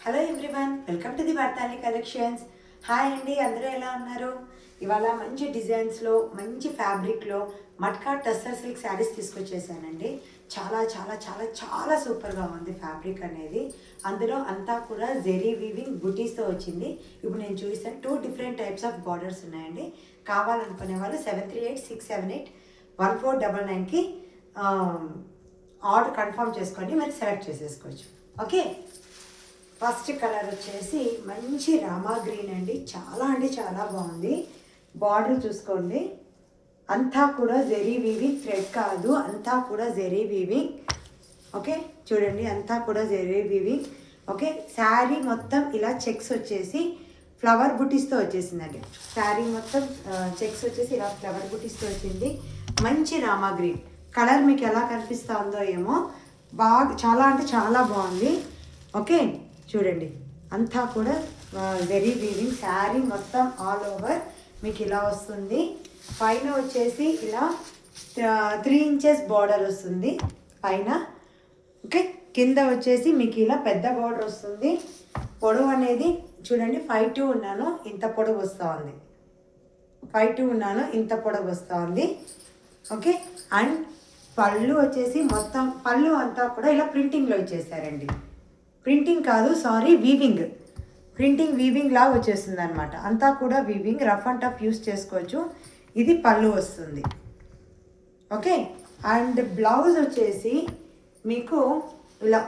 Hello everyone, welcome to the Varthali collections. Hi అండి, అందరూ ఎలా ఉన్నారు? ఇవాళ మంచి డిజైన్స్లో మంచి ఫ్యాబ్రిక్లో మట్కా టస్సర్ సిల్క్ శారీస్ తీసుకొచ్చేసానండి. చాలా చాలా చాలా చాలా సూపర్గా ఉంది ఫ్యాబ్రిక్ అనేది. అందులో అంతా కూడా జెరీ వీవింగ్ బుటీస్తో వచ్చింది. ఇప్పుడు నేను చూపిస్తాను 2 డిఫరెంట్ టైప్స్ ఆఫ్ బార్డర్స్ ఉన్నాయండి. కావాలనుకునే వాళ్ళు 7386781499కి ఆర్డర్ కన్ఫర్మ్ చేసుకోండి, మరి సెలెక్ట్ చేసేసుకోవచ్చు. ఓకే, ఫస్ట్ కలర్ వచ్చేసి మంచి రామా గ్రీన్ అండి. చాలా అంటే చాలా బాగుంది. బార్డర్ చూసుకోండి, అంతా కూడా జెరీ వీవింగ్, థ్రెడ్ కాదు, అంతా కూడా జెరీ వీవింగ్. ఓకే చూడండి, అంతా కూడా జెరీ వీవింగ్. ఓకే, శారీ మొత్తం ఇలా చెక్స్ వచ్చేసి ఫ్లవర్ బుటీస్తో వచ్చేసిందండి. శారీ మొత్తం చెక్స్ వచ్చేసి ఇలా ఫ్లవర్ బుటీస్తో వచ్చింది. మంచి రామా గ్రీన్ కలర్ మీకు ఎలా కనిపిస్తూ ఉందో ఏమో, బాగా చాలా అంటే చాలా బాగుంది. ఓకే చూడండి, అంతా కూడా వెరీ వీవింగ్. శారీ మొత్తం ఆల్ ఓవర్ మీకు ఇలా వస్తుంది. పైన వచ్చేసి ఇలా 3 ఇంచెస్ బార్డర్ వస్తుంది పైన. ఓకే, కింద వచ్చేసి మీకు ఇలా పెద్ద బార్డర్ వస్తుంది. పొడవు అనేది చూడండి, 5'2" ఉన్నాను, ఇంత పొడవు వస్తూ ఉంది. 5'2" ఉన్నాను, ఇంత పొడవు వస్తూ ఉంది. ఓకే, అండ్ పళ్ళు వచ్చేసి మొత్తం పళ్ళు అంతా కూడా ఇలా ప్రింటింగ్లో ఇచ్చేసారండి. ప్రింటింగ్ కాదు, సారీ, వీవింగ్. వీవింగ్ లాగా వచ్చేస్తుంది అనమాట. అంతా కూడా weaving, rough and tough use చేసుకోవచ్చు. ఇది పళ్ళు వస్తుంది. ఓకే, అండ్ బ్లౌజ్ వచ్చేసి మీకు ఇలా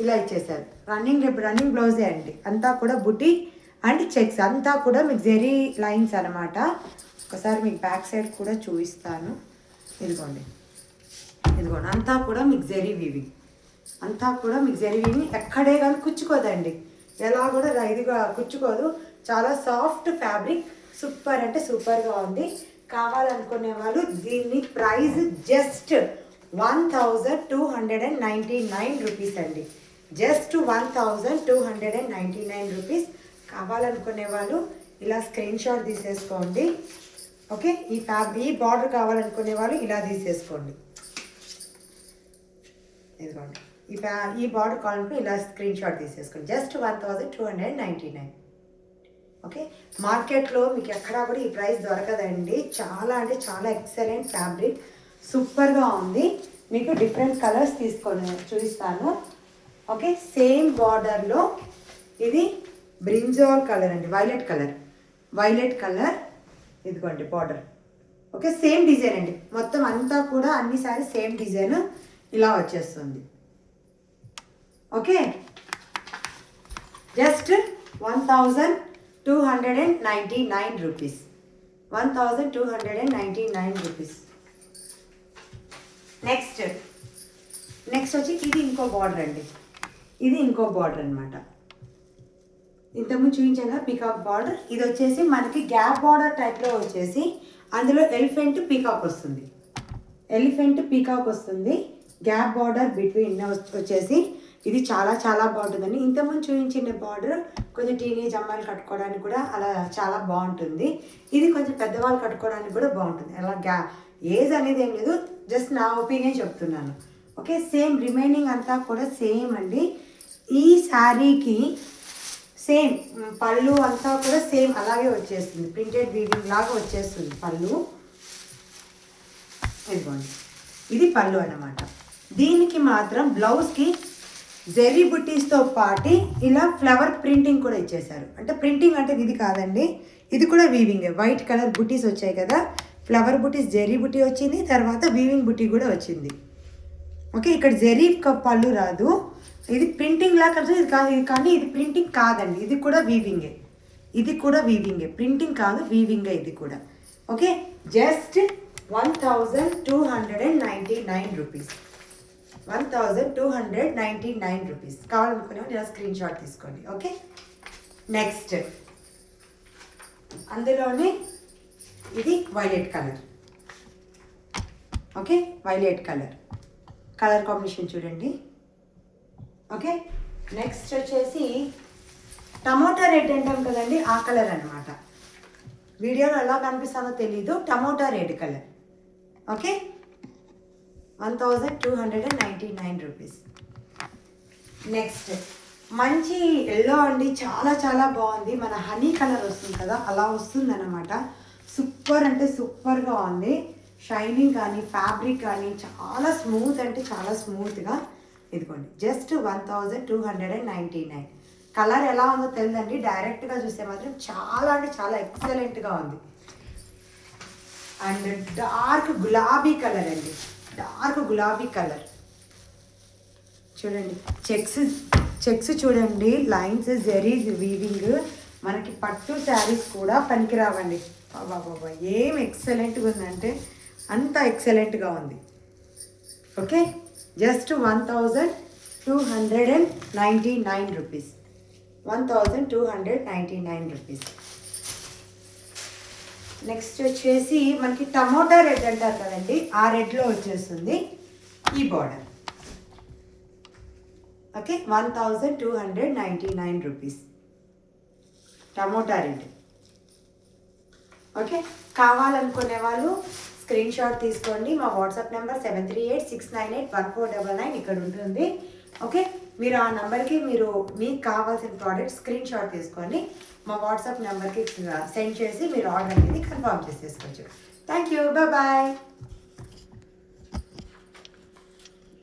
ఇలా ఇచ్చేసారు. రన్నింగ్ బ్లౌజే అండి. అంతా కూడా బుటీ అండ్ చెక్స్, అంతా కూడా మీకు జెరీ లైన్స్ అనమాట. ఒకసారి మీకు బ్యాక్ సైడ్ కూడా చూపిస్తాను. ఇదిగోండి, అంతా కూడా మీకు జెరీ వీవింగ్, అంతా కూడా మీకు జెరీ వీవింగ్. ఎక్కడే కానీ కుచ్చుకోదండి, ఎలా కూడా ఇదిగా కుచ్చుకోదు. చాలా సాఫ్ట్ ఫ్యాబ్రిక్, సూపర్ అంటే సూపర్గా ఉంది. కావాలనుకునే వాళ్ళు దీన్ని ప్రైస్ జస్ట్ 1299 రూపీస్ అండి. Just 1299 rupees. కావాలనుకునే వాళ్ళు ఇలా స్క్రీన్ షాట్ తీసేసుకోండి. ఓకే, ఈ బార్డర్ కావాలనుకునే వాళ్ళు ఇలా తీసేసుకోండి. ఇదిగోండి, ఈ బార్డర్ కావాలనుకుని ఇలా స్క్రీన్ షాట్ తీసేసుకోండి. జస్ట్ 1299. ఓకే, మార్కెట్లో మీకు ఎక్కడా కూడా ఈ ప్రైస్ దొరకదండి. చాలా అంటే చాలా ఎక్సలెంట్ ఫ్యాబ్రిక్, సూపర్గా ఉంది. మీకు డిఫరెంట్ కలర్స్ తీసుకొని చూపిస్తాను. ఓకే, సేమ్ బార్డర్లో ఇది బ్రింజాల్ కలర్ అండి, వైలెట్ కలర్. ఇదిగోండి బార్డర్. ఓకే, సేమ్ డిజైన్ అండి. మొత్తం అంతా కూడా అన్ని సారీ సేమ్ డిజైన్ ఇలా వచ్చేస్తుంది. Okay, just 1299 rupees. 1299 rupees. Next వచ్చి ఇది ఇంకో బార్డర్ అండి. ఇది ఇంకో బార్డర్ అనమాట. ఇంతకుముందు చూపించాను పీకాక్ బార్డర్. ఇది వచ్చేసి మనకి గ్యాప్ బార్డర్ టైప్లో వచ్చేసి అందులో ఎలిఫెంట్ పీకాక్ వస్తుంది. గ్యాప్ బార్డర్ బిట్వీన్ వచ్చేసి ఇది చాలా చాలా బాగుంటుందండి. ఇంతకుముందు చూపించిన బార్డర్ కొంచెం టీనేజ్ అమ్మాయిలు కట్టుకోవడానికి కూడా అలా చాలా బాగుంటుంది. ఇది కొంచెం పెద్దవాళ్ళు కట్టుకోవడానికి కూడా బాగుంటుంది. అలా ఏజ్ అనేది ఏం లేదు, జస్ట్ నా ఒపీనియన్ చెప్తున్నాను. ఓకే, సేమ్ రిమైనింగ్ అంతా కూడా సేమ్ అండి. ఈ శారీకి సేమ్ పళ్ళు అంతా కూడా సేమ్ అలాగే వచ్చేస్తుంది. ప్రింటెడ్ వీవింగ్ లాగా వచ్చేస్తుంది పళ్ళు. ఇదిగోండి, ఇది పళ్ళు అన్నమాట. దీనికి మాత్రం బ్లౌజ్కి జెరీ బుట్టీస్తో పాటు ఇలా ఫ్లవర్ ప్రింటింగ్ కూడా ఇచ్చేసారు. అంటే ప్రింటింగ్ అంటే ఇది కాదండి, ఇది కూడా వీవింగ్. వైట్ కలర్ బుట్టీస్ వచ్చాయి కదా, ఫ్లవర్ బుట్టీస్, జెరీ బుట్టీ వచ్చింది, తర్వాత వీవింగ్ బుట్టీ కూడా వచ్చింది. ఓకే, ఇక్కడ జెరీ పళ్ళు రాదు, ఇది ప్రింటింగ్ లాగా ఇది కాదు. కానీ ఇది ప్రింటింగ్ కాదండి, ఇది కూడా వీవింగే. ప్రింటింగ్ కాదు, వీవింగే ఇది కూడా. Okay, just 1299 rupees. 1299 రూపీస్. కావాలనుకునే ఇలా స్క్రీన్ షాట్ తీసుకోండి. ఓకే, నెక్స్ట్ అందులోనే ఇది violet colour. Okay, violet colour combination చూడండి. ఓకే, నెక్స్ట్ వచ్చేసి టమోటా రెడ్ అంటాం కదండి, ఆ కలర్ అనమాట. వీడియోలో ఎలా కనిపిస్తుందో తెలీదు, tomato red colour. Okay, 1299 rupees. Next మంచి ఎల్లో అండి, చాలా చాలా బాగుంది. మన హనీ కలర్ వస్తుంది కదా, అలా వస్తుంది అనమాట. సూపర్ అంటే సూపర్గా ఉంది. షైనింగ్ కానీ ఫ్యాబ్రిక్ కానీ చాలా స్మూత్ అంటే చాలా స్మూత్గా. ఇదిగోండి జస్ట్ 1299. కలర్ ఎలా ఉందో తెలియదండి, డైరెక్ట్గా చూస్తే మాత్రం చాలా అంటే చాలా ఎక్సలెంట్గా ఉంది. అండ్ డార్క్ గులాబీ కలర్ అండి, డార్క్ గులాబీ కలర్ చూడండి. చెక్స్ చూడండి, లైన్స్ జెరీ వీవింగ్. మనకి పట్టు శారీస్ కూడా పనికిరావండి. బాబా ఏం ఎక్సలెంట్గా ఉందంటే అంత ఎక్సలెంట్గా ఉంది. Okay, just 1299 rupees. 1299 rupees. Next వచ్చేసి మనకి టమోటా రెడ్ అంటారు కదండి, ఆ రెడ్లో వచ్చేస్తుంది ఈ border. Okay, 1299 rupees tomato red. Okay, కావాలనుకునే వాళ్ళు స్క్రీన్ షాట్ తీసుకోండి. మా వాట్సాప్ నెంబర్ 7386981499 ఇక్కడ ఉంటుంది. ఓకే, మీరు ఆ నెంబర్కి మీకు కావాల్సిన ప్రోడక్ట్ స్క్రీన్ షాట్ తీసుకొని మా వాట్సాప్ నెంబర్కి సెండ్ చేసి మీరు ఆర్డర్ అనేది కన్ఫర్మ్ చేసేసుకోవచ్చు. Thank you, bye.